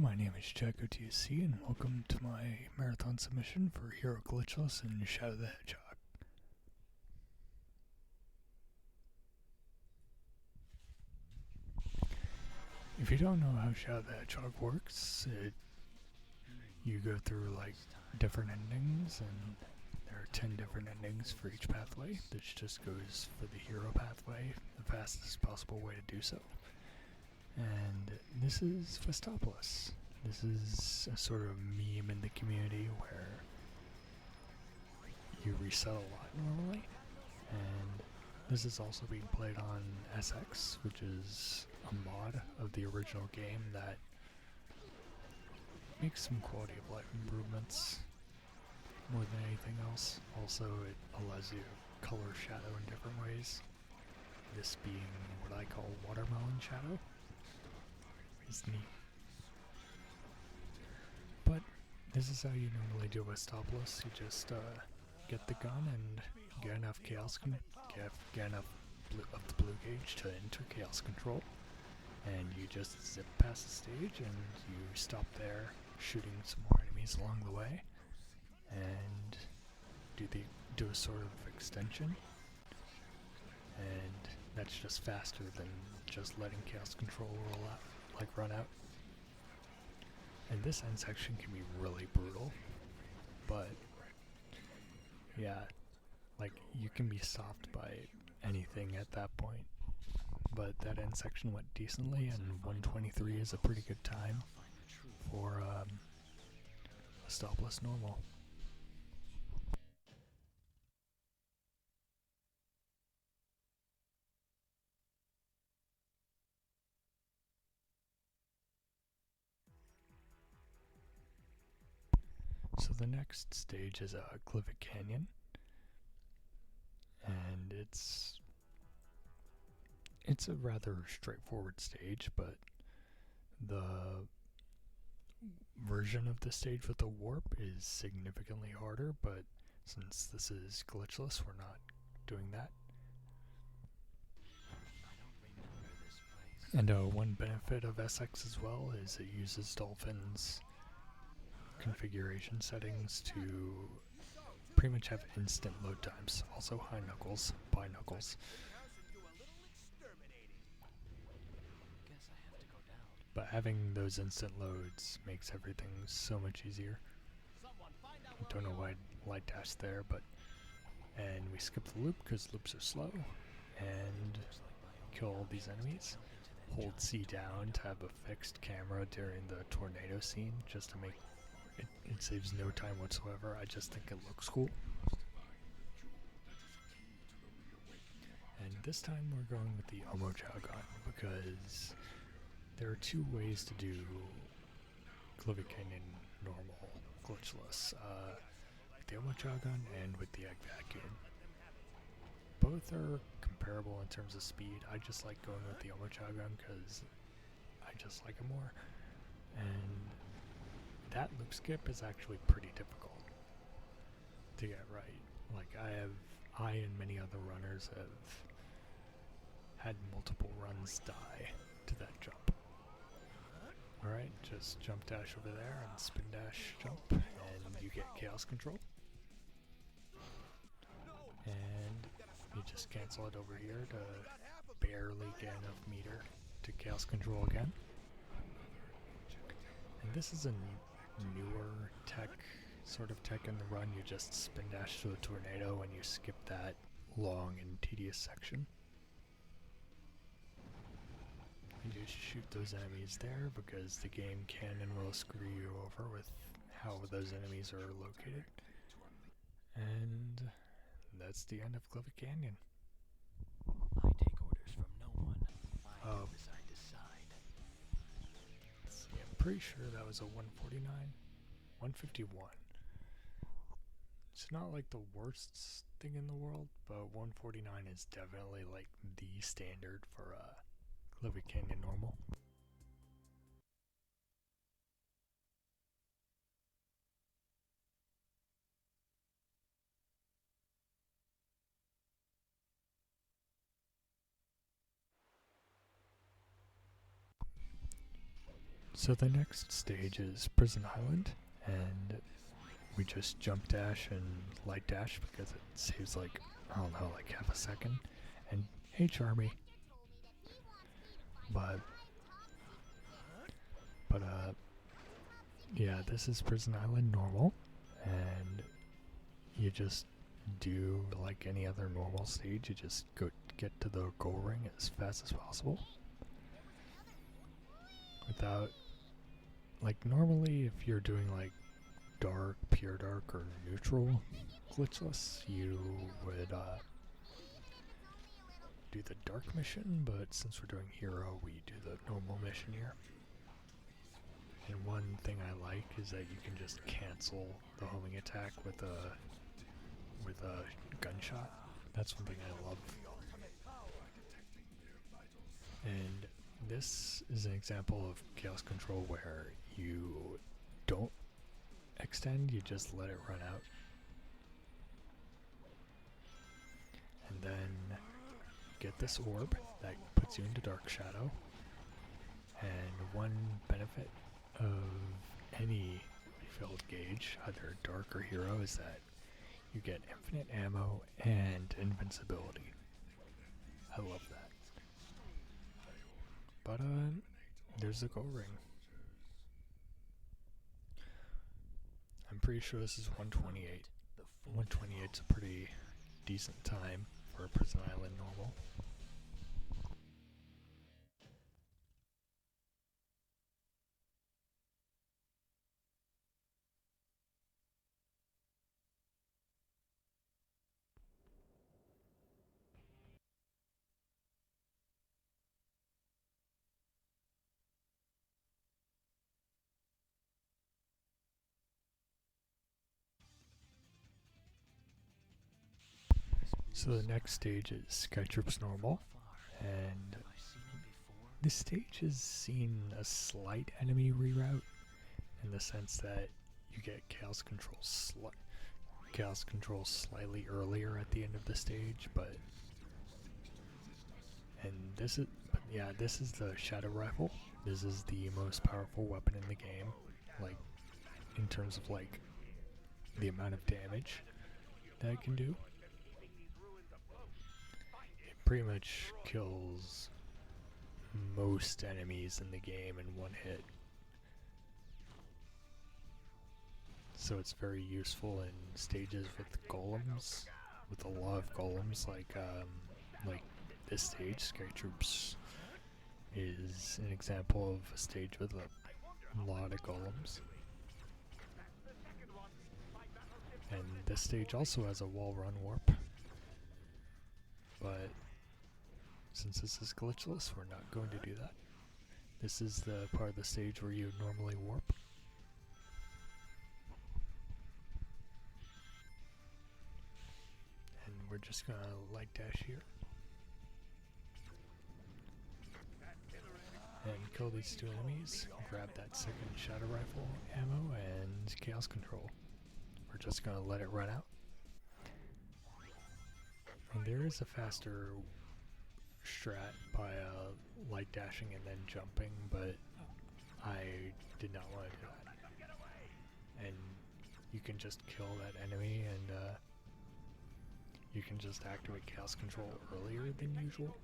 my name is Jack OTSC, and welcome to my marathon submission for Hero Glitchless and Shadow the Hedgehog. If you don't know how Shadow the Hedgehog works, you go through like different endings, and there are 10 different endings for each pathway. This just goes for the hero pathway, the fastest possible way to do so. And this is Festopolis. This is a sort of meme in the community where you reset a lot normally, and this is also being played on SX, which is a mod of the original game that makes some quality of life improvements more than anything else. Also, it allows you to color shadow in different ways, this being what I call watermelon shadow. It's neat. But this is how you normally do Festopolis. You just get the gun and get enough get enough of the blue gauge to enter chaos control, and you just zip past the stage and you stop there, shooting some more enemies along the way, and do a sort of extension. And that's just faster than just letting chaos control run out. And this end section can be really brutal, but yeah, like you can be stopped by anything at that point. But that end section went decently, and 123 is a pretty good time for a stopless normal. So the next stage is Clivet Canyon, and it's a rather straightforward stage, but the version of the stage with the warp is significantly harder, but since this is glitchless, we're not doing that. And one benefit of SX as well is it uses Dolphin's configuration settings to pretty much have instant load times. Also high knuckles, bi-knuckles. But having those instant loads makes everything so much easier. I don't know why I light dash there, but... And we skip the loop because loops are slow. And kill all these enemies. Hold C down to have a fixed camera during the tornado scene, just to make it saves no time whatsoever. I just think it looks cool. And this time we're going with the Omochao gun because there are two ways to do Clivet Canyon normal glitchless, with the Omochao gun and with the Egg Vacuum. Both are comparable in terms of speed. I just like going with the Omochao gun because I just like it more. And that loop skip is actually pretty difficult to get right. Like I and many other runners have had multiple runs die to that jump. Alright, just jump dash over there and spin dash jump, and you get chaos control. And you just cancel it over here to barely get enough meter to chaos control again. And this is a newer sort of tech in the run. You just spin dash to a tornado and you skip that long and tedious section. You just shoot those enemies there because the game can and will screw you over with how those enemies are located. And that's the end of Clivet Canyon. I take orders from no one. I decide. Yeah, I'm pretty sure that was a 149, 151. It's not like the worst thing in the world, but 149 is definitely like the standard for Clivet Canyon normal. So the next stage is Prison Island, and we just jump dash and light dash because it saves like, I don't know, like half a second. And hey Charmy. But yeah, this is Prison Island normal, and you just do like any other normal stage, you just go get to the goal ring as fast as possible. Without, like normally if you're doing like dark, pure dark, or neutral glitchless, you would do the dark mission, but since we're doing hero, we do the normal mission here. And one thing I like is that you can just cancel the homing attack with a gunshot. That's one thing I love. And this is an example of chaos control where you don't extend, you just let it run out. And then get this orb that puts you into dark shadow. And one benefit of any filled gauge, either dark or hero, is that you get infinite ammo and invincibility. I love that. But there's the goal ring. I'm pretty sure this is 128. 128 is a pretty decent time for a Prison Island normal. So the next stage is Sky Troops Normal, and this stage has seen a slight enemy reroute in the sense that you get Chaos Control slightly earlier at the end of the stage, this is the Shadow Rifle. This is the most powerful weapon in the game, like in terms of like the amount of damage that it can do. Pretty much kills most enemies in the game in one hit. So it's very useful in stages with golems, with a lot of golems, like this stage, Sky Troops is an example of a stage with a lot of golems. And this stage also has a wall run warp, but since this is glitchless, we're not going to do that. This is the part of the stage where you normally warp. And we're just gonna light dash here. And kill these two enemies, grab that second Shadow Rifle ammo, and Chaos Control. We're just gonna let it run out. And there is a faster strat by light dashing and then jumping, but I did not want to do that. And you can just kill that enemy, and you can just activate Chaos Control earlier than usual.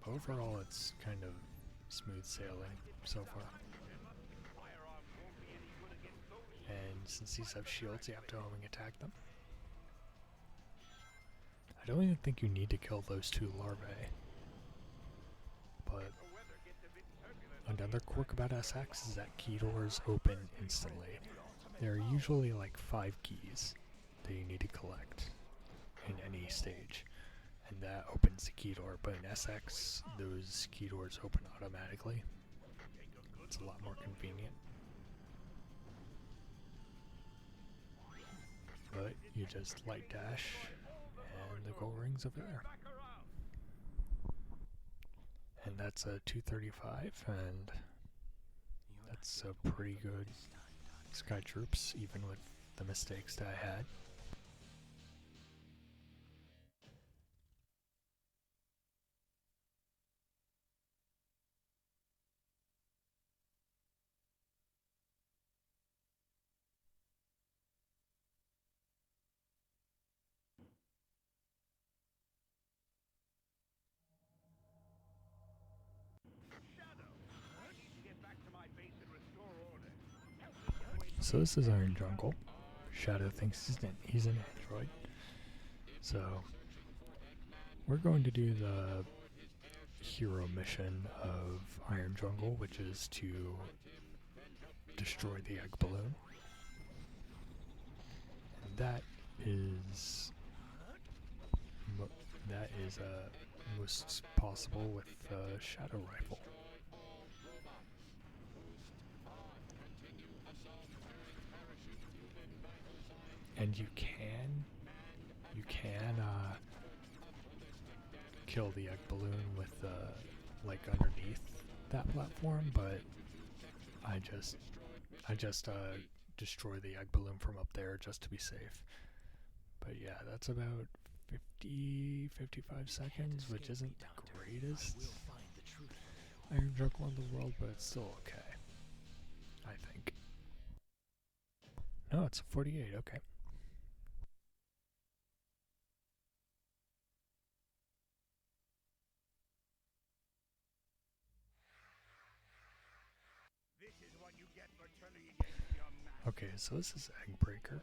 Overall, it's kind of smooth sailing so far. And since these have shields, you have to homing attack them. I don't even think you need to kill those two larvae. But another quirk about SX is that key doors open instantly. There are usually like 5 keys that you need to collect in any stage, and that opens the key door. But in SX, those key doors open automatically. It's a lot more convenient. But you just light dash, and the goal ring's over there. And that's a 235, and that's a pretty good Sky Troops, even with the mistakes that I had. So this is Iron Jungle. Shadow thinks he's an android. So we're going to do the hero mission of Iron Jungle, which is to destroy the egg balloon. And that is most possible with the Shadow Rifle. And you can kill the egg balloon with like underneath that platform, but I just destroy the egg balloon from up there just to be safe. But yeah, that's about 55 seconds, which isn't the greatest Iron Jungle in the world, but it's still okay, I think. No, it's 48, okay. Okay, so this is Egg Breaker.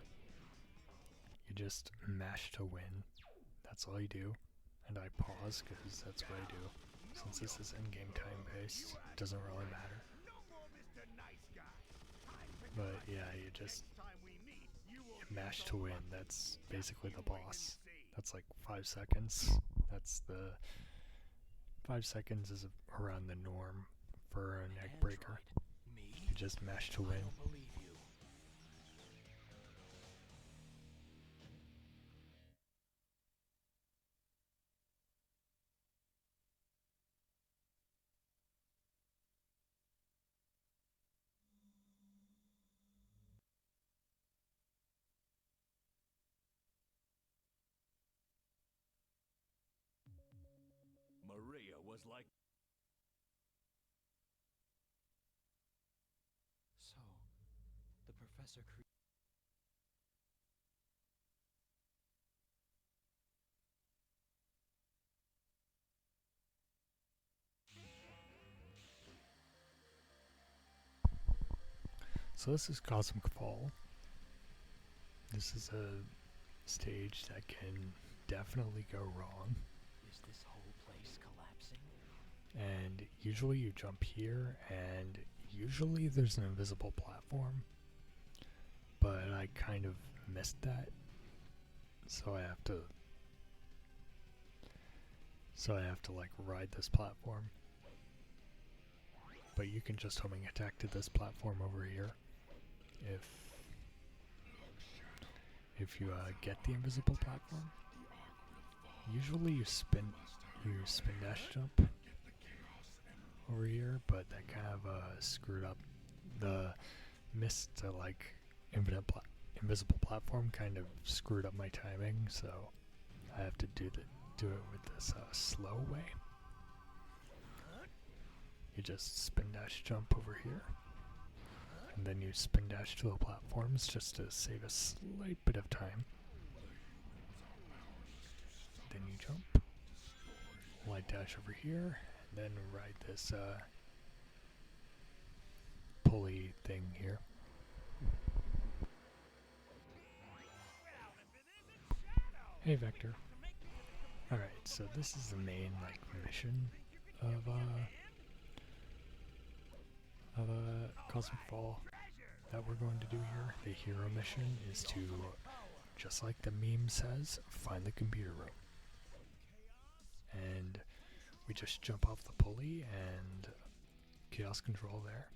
You just mash to win. That's all you do. And I pause because that's what I do. Since this is in-game time based, it doesn't really matter. But yeah, you mash to win. That's basically the boss. That's like 5 seconds. That's the 5 seconds is around the norm for an Egg Breaker. You just mash to win. Maria was like... So, the professor So this is Cosmic Fall. This is a stage that can definitely go wrong. Is this whole place collapsing? And usually you jump here, and usually there's an invisible platform. But I kind of missed that. So I have to like ride this platform. But you can just homing attack to this platform over here if you get the invisible platform. Usually you spin dash jump over here, but that kind of screwed up the missed like invisible platform. Kind of screwed up my timing, so I have to do it with this slow way. You just spin dash jump over here, and then you spin dash to the platforms just to save a slight bit of time. Then you jump, light dash over here, and then ride this pulley thing here. Hey Vector. Alright, so this is the main like mission of Cosmic Fall that we're going to do here. The hero mission is to, just like the meme says, find the computer room. And we just jump off the pulley and chaos control there.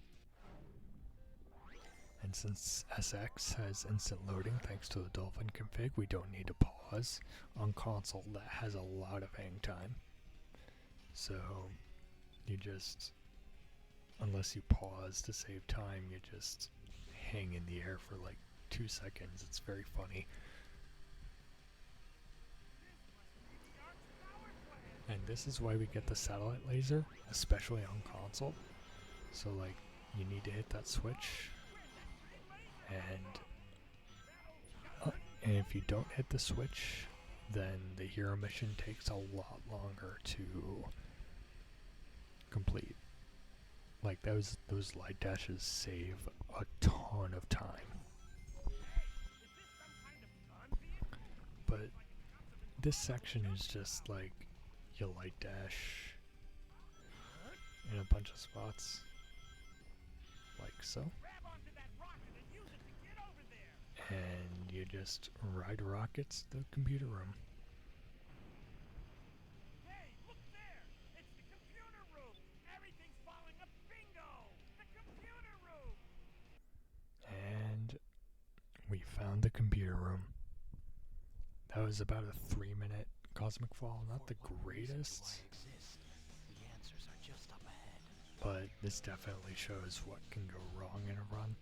And since SX has instant loading thanks to the Dolphin config, we don't need to pause. On console, that has a lot of hang time. So you just, unless you pause to save time, you just hang in the air for like 2 seconds. It's very funny. And this is why we get the satellite laser, especially on console. So like, you need to hit that switch, and if you don't hit the switch, then the hero mission takes a lot longer to complete. Like those light dashes save a ton of time. But this section is just like you light dash in a bunch of spots, like so, and you just ride rockets to the computer room. Hey, look there! It's the computer room! Everything's falling up! Bingo! The computer room! And we found the computer room. That was about a 3-minute cosmic fall, not the greatest, The answers are just up ahead. but this definitely shows what can go wrong in a run.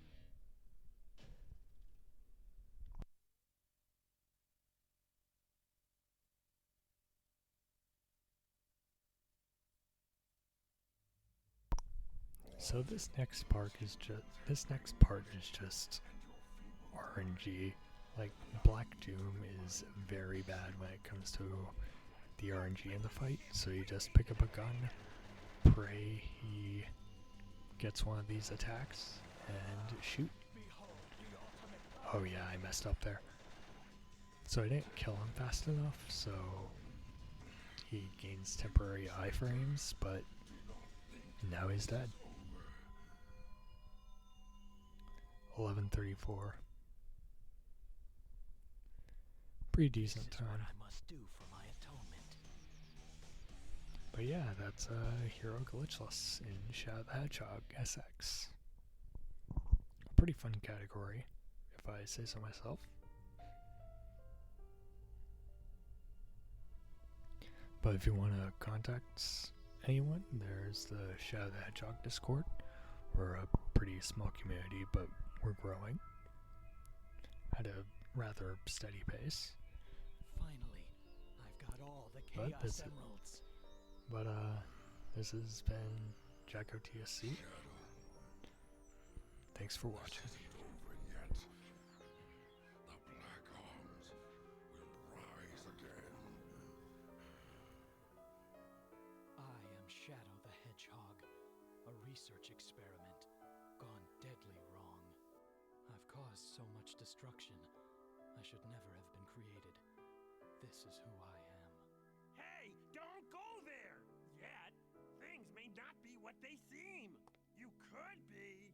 So this next part is just RNG. Like, Black Doom is very bad when it comes to the RNG in the fight, so you just pick up a gun, pray he gets one of these attacks, and shoot. Oh yeah, I messed up there. So I didn't kill him fast enough, so he gains temporary iframes, but now he's dead. 11:34. Pretty decent This is what time. I must do for my atonement. But yeah, that's Hero Glitchless in Shadow the Hedgehog SX. A pretty fun category, if I say so myself. But if you want to contact anyone, there's the Shadow the Hedgehog Discord. We're a pretty small community, but we're growing at a rather steady pace. Finally, I've got all the But Chaos Emeralds. But this has been Jacko TSC. Thanks for watching. Over yet. The Black Arms will rise again. I am Shadow the Hedgehog, a research experiment gone deadly wrong. I've caused so much destruction. I should never have been created. This is who I am. Hey, don't go there! Yet, things may not be what they seem. You could be